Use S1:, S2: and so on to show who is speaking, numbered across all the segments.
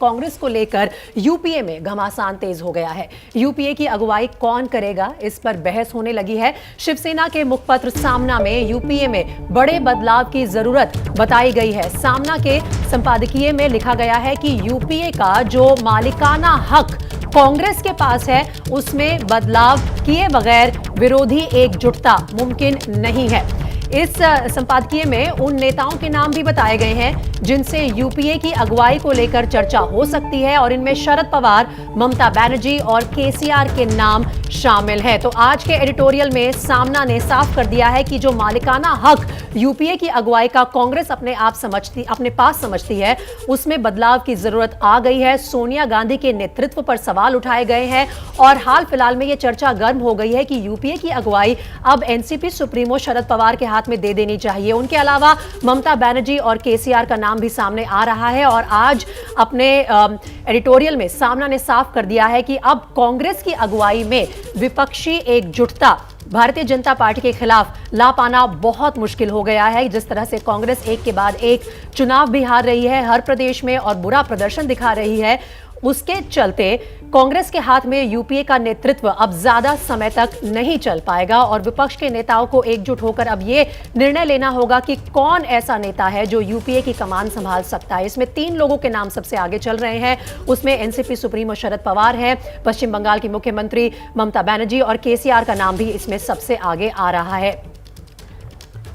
S1: कांग्रेस को लेकर यूपीए में घमासान तेज हो गया है। यूपीए की अगुवाई कौन करेगा, इस पर बहस होने लगी है। शिवसेना के मुखपत्र सामना में यूपीए में बड़े बदलाव की जरूरत बताई गई है। सामना के संपादकीय में लिखा गया है कि यूपीए का जो मालिकाना हक कांग्रेस के पास है, उसमें बदलाव किए बगैर विरोधी एकजुटता मुमकिन नहीं है। इस संपादकीय में उन नेताओं के नाम भी बताए गए हैं जिनसे यूपीए की अगुवाई को लेकर चर्चा हो सकती है और इनमें शरद पवार, ममता बनर्जी और केसीआर के नाम शामिल हैं। तो आज के एडिटोरियल में सामना ने साफ कर दिया है कि जो मालिकाना हक यूपीए की अगुवाई का कांग्रेस अपने पास समझती है, उसमें बदलाव की जरूरत आ गई है। सोनिया गांधी के नेतृत्व पर सवाल उठाए गए हैं और हाल फिलहाल में यह चर्चा गर्म हो गई है कि यूपीए की अगुवाई अब एनसीपी सुप्रीमो शरद पवार के हाथ में दे देनी चाहिए। उनके अलावा ममता बनर्जी और केसीआर का नाम भी सामने आ रहा है और आज अपने एडिटोरियल में सामना ने साफ कर दिया है कि अब कांग्रेस की अगुवाई में विपक्षी एकजुटता भारतीय जनता पार्टी के खिलाफ ला पाना बहुत मुश्किल हो गया है। जिस तरह से कांग्रेस एक के बाद एक चुनाव भी हार रही है हर प्रदेश में और बुरा प्रदर्शन दिखा रही है, उसके चलते कांग्रेस के हाथ में यूपीए का नेतृत्व अब ज्यादा समय तक नहीं चल पाएगा और विपक्ष के नेताओं को एकजुट होकर अब यह निर्णय लेना होगा कि कौन ऐसा नेता है जो यूपीए की कमान संभाल सकता है। इसमें 3 लोगों के नाम सबसे आगे चल रहे हैं। उसमें एनसीपी सुप्रीमो शरद पवार हैं, पश्चिम बंगाल की मुख्यमंत्री ममता बनर्जी और केसीआर का नाम भी इसमें सबसे आगे आ रहा है।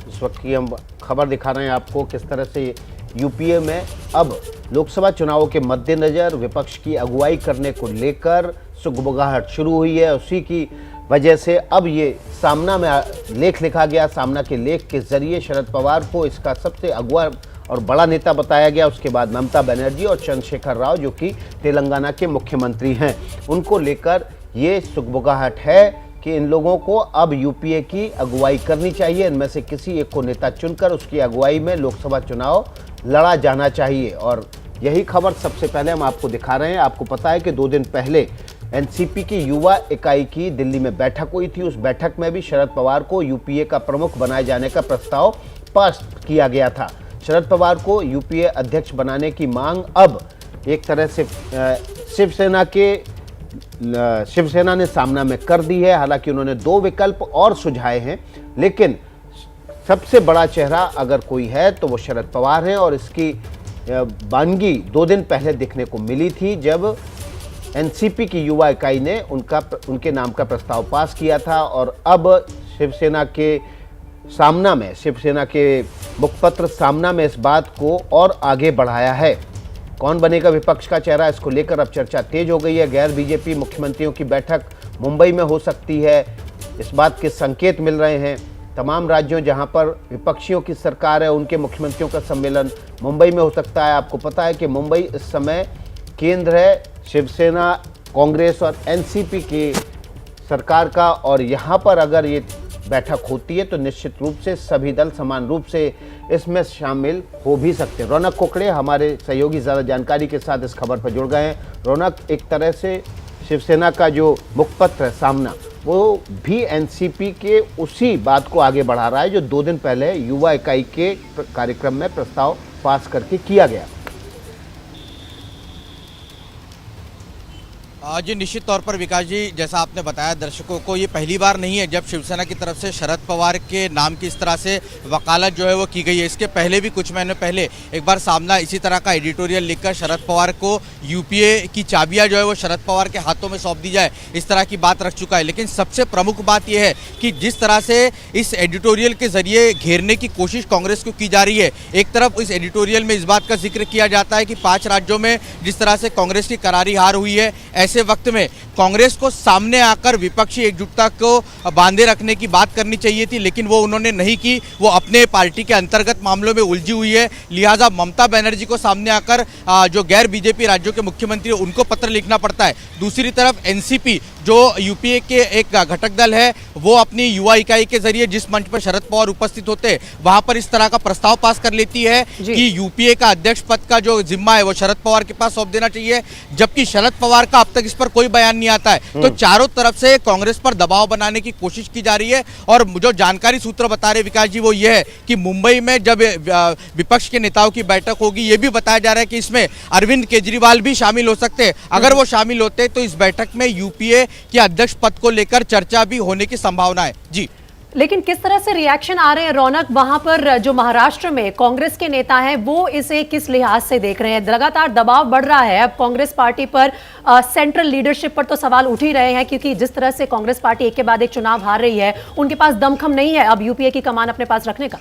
S2: इस वक्त की हम खबर दिखा रहे हैं आपको किस तरह से यूपीए में अब लोकसभा चुनावों के मद्देनजर विपक्ष की अगुवाई करने को लेकर सुगबुगाहट शुरू हुई है। उसी की वजह से अब ये सामना में लेख लिखा गया। सामना के लेख के जरिए शरद पवार को इसका सबसे अगुवा और बड़ा नेता बताया गया। उसके बाद ममता बनर्जी और चंद्रशेखर राव जो कि तेलंगाना के मुख्यमंत्री हैं, उनको लेकर ये सुगबुगाहट है कि इन लोगों को अब यूपीए की अगुवाई करनी चाहिए। इनमें से किसी एक को नेता चुनकर उसकी अगुवाई में लोकसभा चुनाव लड़ा जाना चाहिए और यही खबर सबसे पहले हम आपको दिखा रहे हैं। आपको पता है कि 2 दिन पहले एनसीपी की युवा इकाई की दिल्ली में बैठक हुई थी। उस बैठक में भी शरद पवार को यूपीए का प्रमुख बनाए जाने का प्रस्ताव पास किया गया था। शरद पवार को यूपीए अध्यक्ष बनाने की मांग अब एक तरह से शिवसेना ने सामना में कर दी है। हालांकि उन्होंने 2 विकल्प और सुझाए हैं, लेकिन सबसे बड़ा चेहरा अगर कोई है तो वो शरद पवार हैं और इसकी वानगी 2 दिन पहले देखने को मिली थी जब एनसीपी की युवा इकाई ने उनके नाम का प्रस्ताव पास किया था। और अब शिवसेना के मुखपत्र सामना में इस बात को और आगे बढ़ाया है। कौन बनेगा विपक्ष का चेहरा, इसको लेकर अब चर्चा तेज हो गई है। गैर बीजेपी मुख्यमंत्रियों की बैठक मुंबई में हो सकती है, इस बात के संकेत मिल रहे हैं। तमाम राज्यों जहां पर विपक्षियों की सरकार है उनके मुख्यमंत्रियों का सम्मेलन मुंबई में हो सकता है। आपको पता है कि मुंबई इस समय केंद्र है शिवसेना, कांग्रेस और एनसीपी की सरकार का और यहां पर अगर ये बैठक होती है तो निश्चित रूप से सभी दल समान रूप से इसमें शामिल हो भी सकते हैं। रौनक कोकड़े हमारे सहयोगी ज़्यादा जानकारी के साथ इस खबर पर जुड़ गए हैं। रौनक, एक तरह से शिवसेना का जो मुखपत्र है सामना, वो भी एनसीपी के उसी बात को आगे बढ़ा रहा है जो 2 दिन पहले युवा इकाई के कार्यक्रम में प्रस्ताव पास करके किया गया।
S3: जी निश्चित तौर पर विकास जी, जैसा आपने बताया दर्शकों को, ये पहली बार नहीं है जब शिवसेना की तरफ से शरद पवार के नाम की इस तरह से वकालत जो है वो की गई है। इसके पहले भी कुछ महीने पहले एक बार सामना इसी तरह का एडिटोरियल लिखकर शरद पवार को यूपीए की चाबियां जो है वो शरद पवार के हाथों में सौंप दी जाए, इस तरह की बात रख चुका है। लेकिन सबसे प्रमुख बात यह है कि जिस तरह से इस एडिटोरियल के जरिए घेरने की कोशिश कांग्रेस को की जा रही है, एक तरफ इस एडिटोरियल में इस बात का जिक्र किया जाता है कि 5 राज्यों में जिस तरह से कांग्रेस की करारी हार हुई है, ऐसे वक्त में कांग्रेस को सामने आकर विपक्षी एकजुटता को बांधे रखने की बात करनी चाहिए थी, लेकिन वो उन्होंने नहीं की। वो अपने पार्टी के अंतर्गत मामलों में उलझी हुई है। लिहाजा ममता बनर्जी को सामने आकर जो गैर बीजेपी राज्यों के मुख्यमंत्री उनको पत्र लिखना पड़ता है। दूसरी तरफ एनसीपी जो यूपीए के एक घटक दल है, वो अपनी युवा इकाई के जरिए जिस मंच पर शरद पवार उपस्थित होते हैं वहां पर इस तरह का प्रस्ताव पास कर लेती है कि यूपीए का अध्यक्ष पद का जो जिम्मा है वो शरद पवार के पास सौंप देना चाहिए, जबकि शरद पवार का अब तक इस पर कोई बयान नहीं आता है। तो चारों तरफ से कांग्रेस पर दबाव बनाने की कोशिश की जा रही है और जो जानकारी सूत्र बता रहे विकास जी वो ये है कि मुंबई में जब विपक्ष के नेताओं की बैठक होगी, ये भी बताया जा रहा है कि इसमें अरविंद केजरीवाल भी शामिल हो सकते हैं। अगर वो शामिल होते तो इस बैठक में यूपीए के अध्यक्ष पद को लेकर चर्चा भी होने की संभावना है। जी,
S1: लेकिन किस तरह से रिएक्शन आ रहे हैं रौनक, वहां पर जो महाराष्ट्र में कांग्रेस के नेता हैं वो इसे किस लिहाज से देख रहे हैं? लगातार दबाव बढ़ रहा है अब कांग्रेस पार्टी पर, सेंट्रल लीडरशिप पर तो सवाल उठ ही रहे हैं क्योंकि जिस तरह से कांग्रेस पार्टी एक के बाद एक चुनाव हार रही है, उनके पास दमखम नहीं है अब यूपीए की कमान अपने पास रखने का।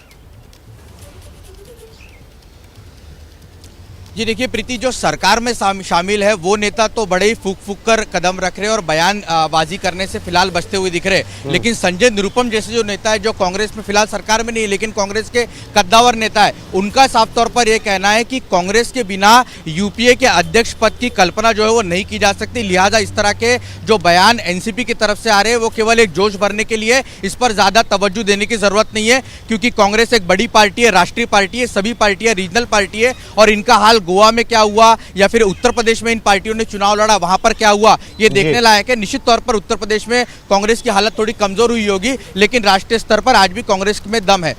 S3: जी देखिए प्रीति, जो सरकार में शामिल है वो नेता तो बड़े ही फूक फूक कर कदम रख रहे हैं और बयान बाजी करने से फिलहाल बचते हुए दिख रहे हैं। लेकिन संजय निरुपम जैसे जो नेता है, जो कांग्रेस में फिलहाल सरकार में नहीं है लेकिन कांग्रेस के कद्दावर नेता है, उनका साफ तौर पर यह कहना है कि कांग्रेस के बिना यूपीए के अध्यक्ष पद की कल्पना जो है वो नहीं की जा सकती। लिहाजा इस तरह के जो बयान एनसीपी की तरफ से आ रहे हैं वो केवल एक जोश भरने के लिए, इस पर ज्यादा तवज्जो देने की जरूरत नहीं है क्योंकि कांग्रेस एक बड़ी पार्टी है, राष्ट्रीय पार्टी है, सभी पार्टियां रीजनल पार्टी है और इनका हाल गोवा में क्या हुआ या फिर उत्तर प्रदेश में इन पार्टियों ने चुनाव लड़ा वहां पर क्या हुआ ये देखने लायक है। निश्चित तौर पर उत्तर प्रदेश में कांग्रेस की हालत थोड़ी कमजोर हुई होगी लेकिन राष्ट्रीय स्तर पर आज भी कांग्रेस में दम है।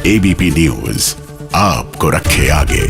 S4: एबीपी न्यूज आपको रखे आगे।